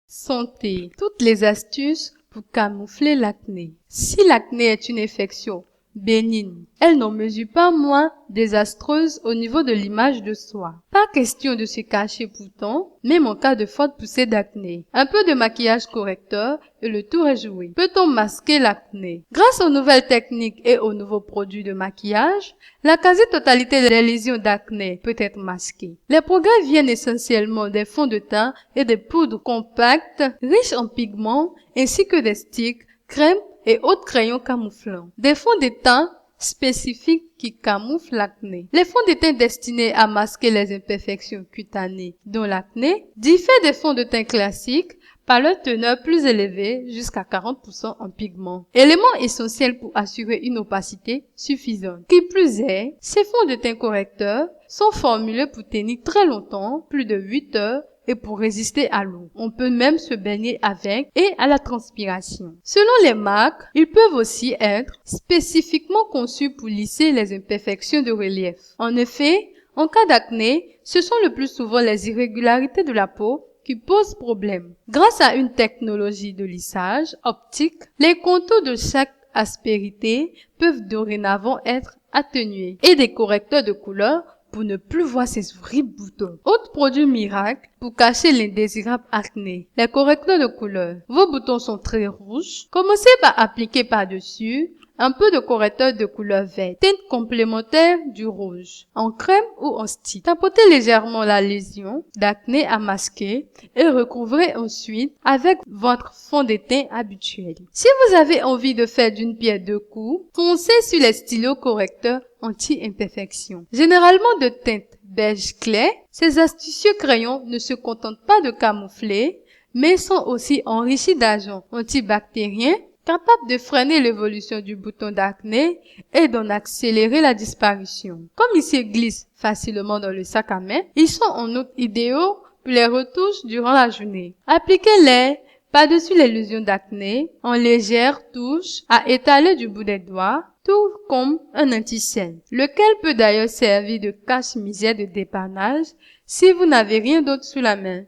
Santé. Toutes les astuces pour camoufler l'acné. Si l'acné est une infection bénigne, elle n'en mesure pas moins désastreuse au niveau de l'image de soi. Pas question de se cacher pourtant, même en cas de forte poussée d'acné. Un peu de maquillage correcteur et le tour est joué. Peut-on masquer l'acné? Grâce aux nouvelles techniques et aux nouveaux produits de maquillage, la quasi-totalité des lésions d'acné peut être masquée. Les progrès viennent essentiellement des fonds de teint et des poudres compactes, riches en pigments, ainsi que des sticks, crèmes et autres crayons camouflants. Des fonds de teint spécifiques qui camouflent l'acné. Les fonds de teint destinés à masquer les imperfections cutanées, dont l'acné, diffèrent des fonds de teint classiques par leur teneur plus élevée jusqu'à 40% en pigments. Élément essentiel pour assurer une opacité suffisante. Qui plus est, ces fonds de teint correcteurs sont formulés pour tenir très longtemps, plus de 8 heures, et pour résister à l'eau. On peut même se baigner avec et à la transpiration. Selon les marques, ils peuvent aussi être spécifiquement conçus pour lisser les imperfections de relief. En effet, en cas d'acné, ce sont le plus souvent les irrégularités de la peau qui posent problème. Grâce à une technologie de lissage optique, les contours de chaque aspérité peuvent dorénavant être atténués et des correcteurs de couleur pour ne plus voir ces horribles boutons. Autre produit miracle pour cacher l'indésirable acné, les correcteurs de couleur. Vos boutons sont très rouges. Commencez par appliquer par-dessus un peu de correcteur de couleur verte, teinte complémentaire du rouge, en crème ou en stick. Tapotez légèrement la lésion d'acné à masquer et recouvrez ensuite avec votre fond de teint habituel. Si vous avez envie de faire d'une pierre deux coups, foncez sur les stylos correcteurs anti-imperfection. Généralement de teinte beige clair, ces astucieux crayons ne se contentent pas de camoufler, mais sont aussi enrichis d'agents antibactériens capables de freiner l'évolution du bouton d'acné et d'en accélérer la disparition. Comme ils se glissent facilement dans le sac à main, ils sont en outre idéaux pour les retouches durant la journée. Appliquez-les par-dessus les lésions d'acné en légères touches à étaler du bout des doigts, tout comme un anti-cerne, lequel peut d'ailleurs servir de cache-misère de dépannage si vous n'avez rien d'autre sous la main.